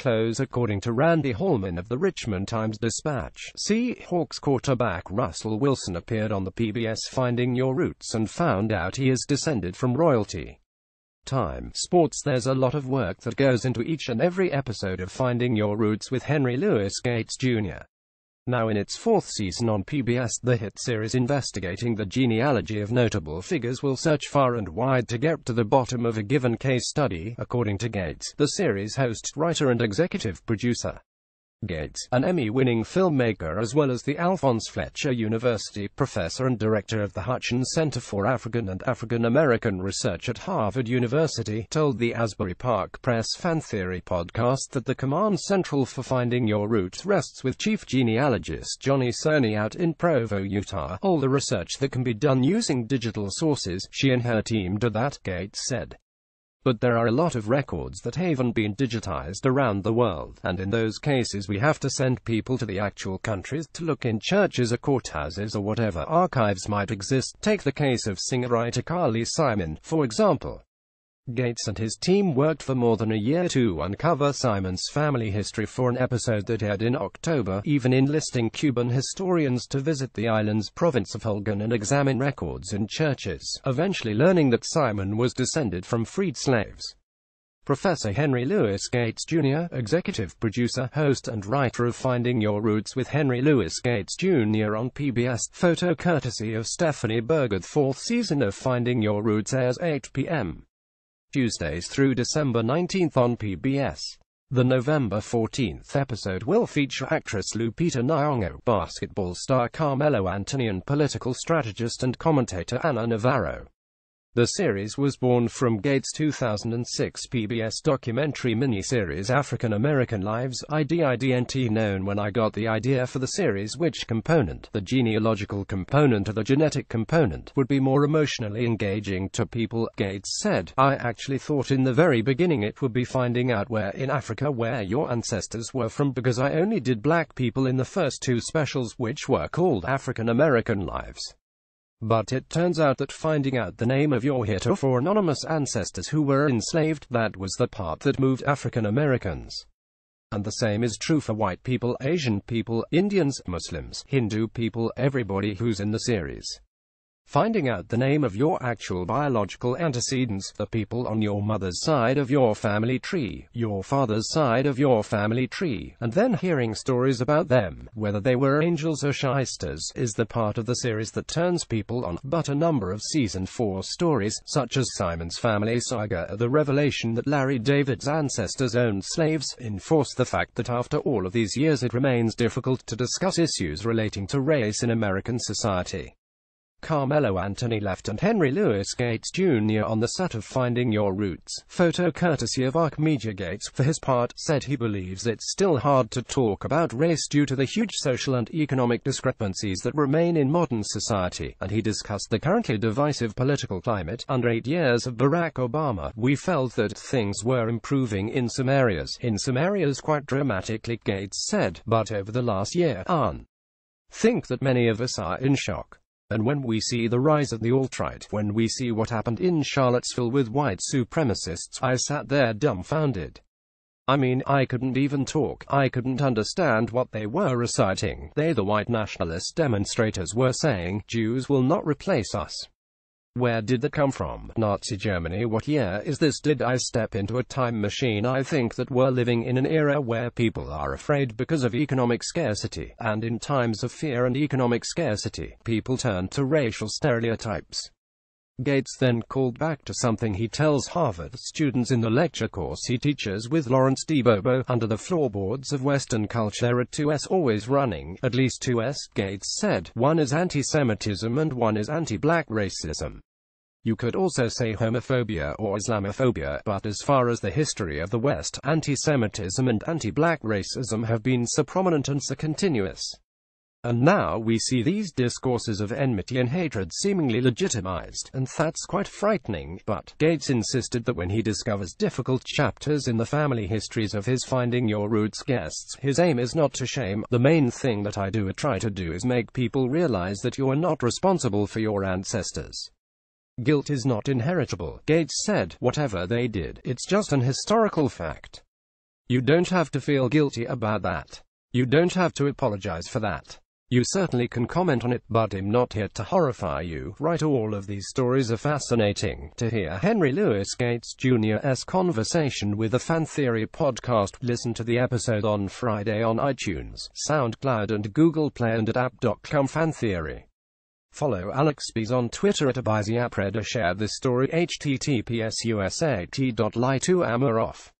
close according to Randy Hallman of the Richmond TimesDispatch. Seahawks quarterback Russell Wilson appeared on the PBS Finding Your Roots and found out he is descended from royalty. Time Sports. There's a lot of work that goes into each and every episode of Finding Your Roots with Henry Louis Gates Jr. Now in its fourth season on PBS, the hit series investigating the genealogy of notable figures will search far and wide to get to the bottom of a given case study, according to Gates, the series host, writer and executive producer. Gates, an Emmy-winning filmmaker as well as the Alphonse Fletcher University professor and director of the Hutchins Center for African and African American Research at Harvard University, told the Asbury Park Press Fan Theory podcast that the command central for Finding Your Roots rests with chief genealogist Johnny Cerny out in Provo, Utah. All the research that can be done using digital sources, she and her team do that, Gates said. But there are a lot of records that haven't been digitized around the world, and in those cases we have to send people to the actual countries to look in churches or courthouses or whatever archives might exist. Take the case of singer-writer Carly Simon, for example. Gates and his team worked for more than a year to uncover Simon's family history for an episode that aired in October, even enlisting Cuban historians to visit the island's province of Holguin and examine records in churches, eventually learning that Simon was descended from freed slaves. Professor Henry Louis Gates Jr., executive producer, host and writer of Finding Your Roots with Henry Louis Gates Jr. on PBS, photo courtesy of Stephanie Berger. The fourth season of Finding Your Roots airs 8 p.m. Tuesdays through December 19 on PBS. The November 14th episode will feature actress Lupita Nyong'o, basketball star Carmelo Anthony and political strategist and commentator Ana Navarro. The series was born from Gates' 2006 PBS documentary miniseries African American Lives, IDIDNT, known When I Got the Idea for the series. Which component, the genealogical component or the genetic component, would be more emotionally engaging to people, Gates said. I actually thought in the very beginning it would be finding out where in Africa where your ancestors were from, because I only did black people in the first two specials, which were called African American Lives. But it turns out that finding out the name of your heretofore anonymous ancestors who were enslaved, that was the part that moved African Americans. And the same is true for white people, Asian people, Indians, Muslims, Hindu people, everybody who's in the series. Finding out the name of your actual biological antecedents, the people on your mother's side of your family tree, your father's side of your family tree, and then hearing stories about them, whether they were angels or shysters, is the part of the series that turns people on. But a number of season 4 stories, such as Simon's family saga or the revelation that Larry David's ancestors owned slaves, enforce the fact that after all of these years it remains difficult to discuss issues relating to race in American society. Carmelo Anthony left and Henry Louis Gates Jr. on the set of Finding Your Roots. Photo courtesy of Arc Media. Gates, for his part, said he believes it's still hard to talk about race due to the huge social and economic discrepancies that remain in modern society, and he discussed the currently divisive political climate. Under 8 years of Barack Obama, we felt that things were improving in some areas quite dramatically, Gates said, but over the last year, I think that many of us are in shock. And when we see the rise of the alt-right, when we see what happened in Charlottesville with white supremacists, I sat there dumbfounded. I mean, I couldn't even talk. I couldn't understand what they were reciting. They, the white nationalist demonstrators, were saying, Jews will not replace us. Where did that come from? Nazi Germany? What year is this? Did I step into a time machine? I think that we're living in an era where people are afraid because of economic scarcity, and in times of fear and economic scarcity, people turn to racial stereotypes. Gates then called back to something he tells Harvard students in the lecture course he teaches with Lawrence D. Bobo. Under the floorboards of Western culture there are two S always running, at least two S, Gates said. One is anti-Semitism and one is anti-black racism. You could also say homophobia or Islamophobia, but as far as the history of the West, anti-Semitism and anti-black racism have been so prominent and so continuous. And now we see these discourses of enmity and hatred seemingly legitimized, and that's quite frightening. But Gates insisted that when he discovers difficult chapters in the family histories of his Finding Your Roots guests, his aim is not to shame. The main thing that I do or try to do is make people realize that you are not responsible for your ancestors. Guilt is not inheritable, Gates said. Whatever they did, it's just an historical fact. You don't have to feel guilty about that. You don't have to apologize for that. You certainly can comment on it, but I'm not here to horrify you. Right, all of these stories are fascinating. To hear Henry Louis Gates Jr.'s conversation with the Fan Theory podcast, listen to the episode on Friday on iTunes, SoundCloud and Google Play and at app.com Fan Theory. Follow Alex Bees on Twitter at AbiziApred or share this story https://usat.ly to Amaroff.